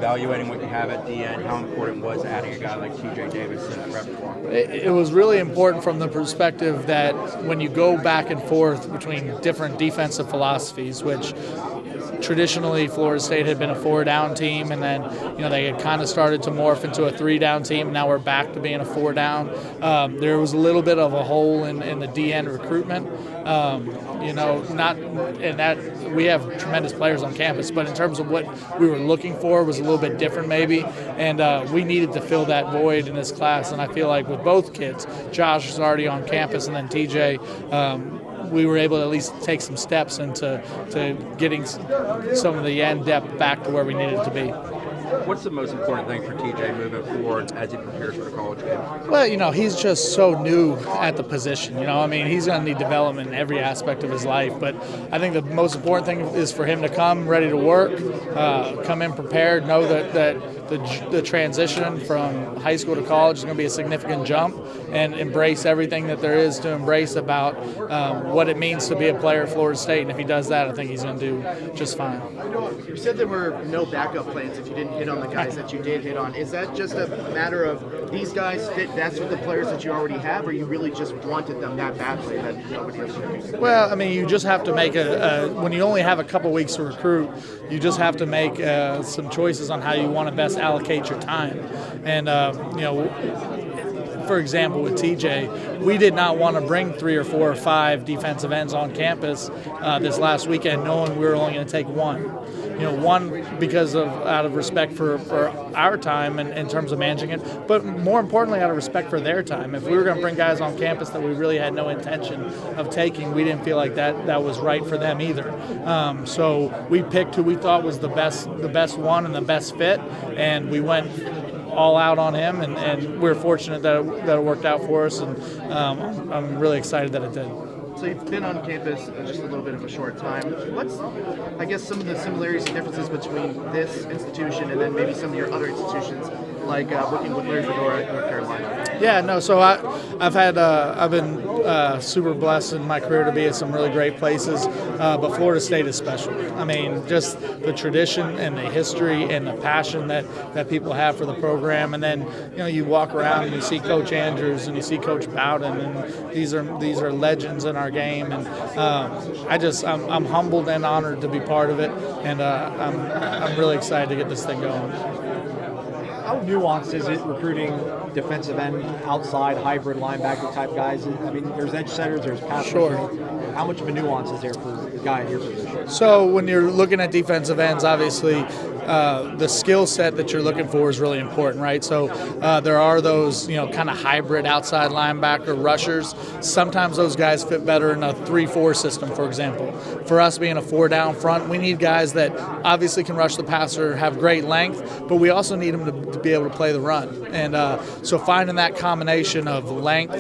Evaluating what you have at DN, how important was adding a guy like TJ Davis to that repertoire? It was really important from the perspective that when you go back and forth between different defensive philosophies, which traditionally Florida State had been a 4-down team, and then they had kind of started to morph into a 3-down team, and now we're back to being a 4-down. There was a little bit of a hole in the DN recruitment. Not in that we have tremendous players on campus, but in terms of what we were looking for was a little bit different maybe, and we needed to fill that void in this class. And I feel like with both kids, Josh is already on campus, and then TJ, we were able to at least take some steps into getting some of the end depth back to where we needed to be. What's the most important thing for TJ moving forward as he prepares for the college game? Well, he's just so new at the position. He's going to need development in every aspect of his life. But I think the most important thing is for him to come ready to work, come in prepared, know that the transition from high school to college is going to be a significant jump, and embrace everything that there is to embrace about what it means to be a player at Florida State. And if he does that, I think he's going to do just fine. You said there were no backup plans if you didn't hit on the guys that you did hit on. Is that just a matter of these guys fit, that's what the players that you already have, or you really just wanted them that badly that nobody else could do? Well, you just have to make when you only have a couple weeks to recruit, you just have to make some choices on how you want to best allocate your time. And, for example, with TJ, we did not want to bring 3 or 4 or 5 defensive ends on campus this last weekend, knowing we were only going to take one. One because out of respect for our time and in terms of managing it, but more importantly out of respect for their time. If we were going to bring guys on campus that we really had no intention of taking, we didn't feel like that was right for them either. So we picked who we thought was the best one and the best fit, and we went all out on him, and we're fortunate that it worked out for us, and I'm really excited that it did. So you've been on campus just a little bit of a short time. What's, I guess, some of the similarities and differences between this institution and then maybe some of your other institutions, like working with Larry Fedora at North Carolina? Yeah, no. So I've been super blessed in my career to be at some really great places, but Florida State is special. Just the tradition and the history and the passion that people have for the program, and then you walk around and you see Coach Andrews and you see Coach Bowden, and these are legends in our game, and I'm humbled and honored to be part of it, and I'm really excited to get this thing going. How nuanced is it recruiting defensive end, outside, hybrid linebacker type guys? There's edge setters, there's pass Sure. rushers. How much of a nuance is there for a guy at your position? So when you're looking at defensive ends, obviously the skill set that you're looking for is really important, right? So there are those, kind of hybrid outside linebacker rushers. Sometimes those guys fit better in a 3-4 system, for example. For us being a 4-down front, we need guys that obviously can rush the passer, have great length, but we also need them to be able to play the run. And so finding that combination of length,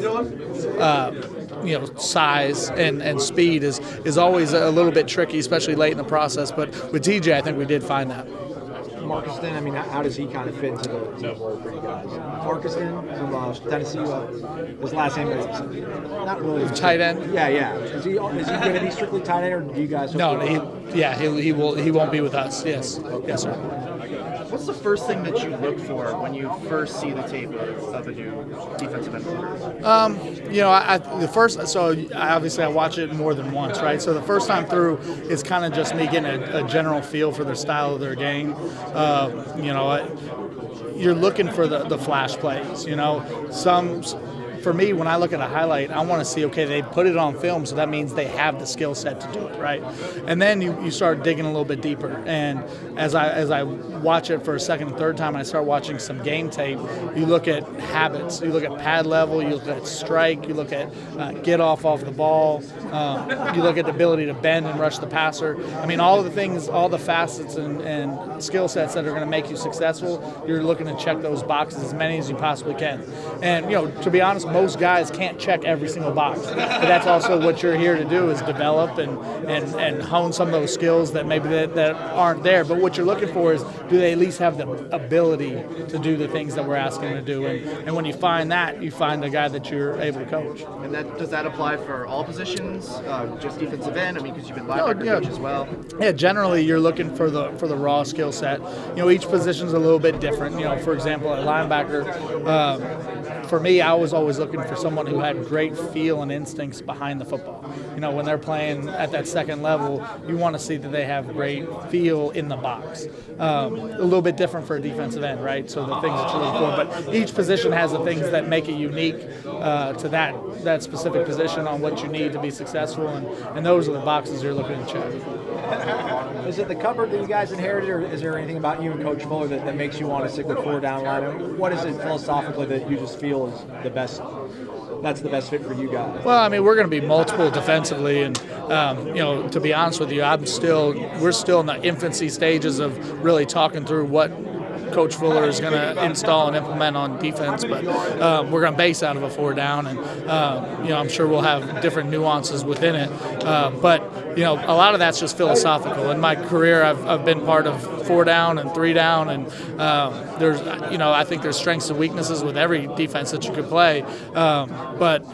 size and speed is always a little bit tricky, especially late in the process. But with TJ, I think we did find that. Marcuston, how does he kind of fit into the role for you guys? Marcuston from Tennessee, his last name is not really tight end. Yeah. Is he going to be strictly tight end, or do you guys? No, he won't be with us. Yes, yes, sir. What's the first thing that you look for when you first see the tape of a new defensive end player? Obviously I watch it more than once, right? So the first time through, it's kind of just me getting a general feel for their style of their game. You're looking for the flash plays. For me, when I look at a highlight, I want to see, okay, they put it on film, so that means they have the skill set to do it, right? And then you start digging a little bit deeper. And as I watch it for a second and third time, and I start watching some game tape, you look at habits, you look at pad level, you look at strike, you look at get off the ball, you look at the ability to bend and rush the passer. All of the things, all the facets and skill sets that are going to make you successful, you're looking to check those boxes as many as you possibly can. And, to be honest, most guys can't check every single box. But that's also what you're here to do, is develop and hone some of those skills that maybe that aren't there. But what you're looking for is, do they at least have the ability to do the things that we're asking them to do? And when you find that, you find a guy that you're able to coach. And does that apply for all positions, just defensive end? I mean, because you've been linebacker coach as well. Yeah, generally you're looking for the raw skill set. Each position's a little bit different. For example, at linebacker, for me, I was always looking for someone who had great feel and instincts behind the football. When they're playing at that second level, you want to see that they have great feel in the box. A little bit different for a defensive end, right? So the things that you're looking for. But each position has the things that make it unique to that specific position on what you need to be successful, and those are the boxes you're looking to check. Is it the cupboard that you guys inherited, or is there anything about you and Coach Fuller that makes you want to stick with 4 down line? And what is it philosophically that you just feel is the best? That's the best fit for you guys. Well, I mean, we're going to be multiple defensively, and to be honest with you, we're still in the infancy stages of really talking through what Coach Fuller is going to install and implement on defense, but we're going to base out of a 4 down, and I'm sure we'll have different nuances within it. But a lot of that's just philosophical. In my career, I've been part of 4 down and 3 down, and I think there's strengths and weaknesses with every defense that you could play. But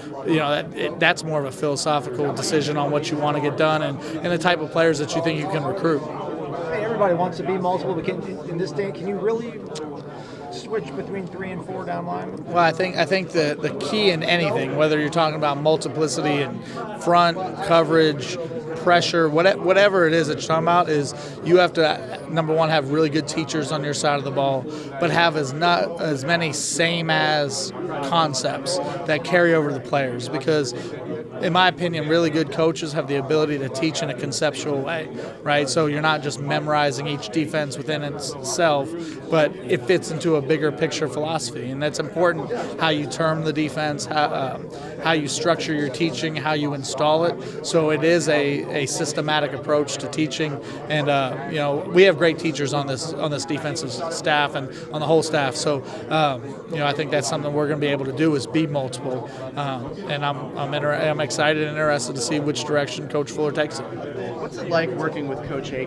that's more of a philosophical decision on what you want to get done and the type of players that you think you can recruit. Everybody wants to be multiple, but in this day, can you really switch between 3 and 4 down line? Well, I think the key in anything, whether you're talking about multiplicity in front, coverage, pressure, whatever it is that you're talking about, is you have to, number one, have really good teachers on your side of the ball, but have not as many same as concepts that carry over to the players, because in my opinion, really good coaches have the ability to teach in a conceptual way, right? So you're not just memorizing each defense within itself, but it fits into a bigger picture philosophy. And that's important, how you term the defense, how you structure your teaching, how you install it. So it is a systematic approach to teaching. And, we have great teachers on this defensive staff and on the whole staff. So, I think that's something we're going to be able to do, is be multiple. And I'm excited and interested to see which direction Coach Fuller takes it. What's it like working with Coach Hay?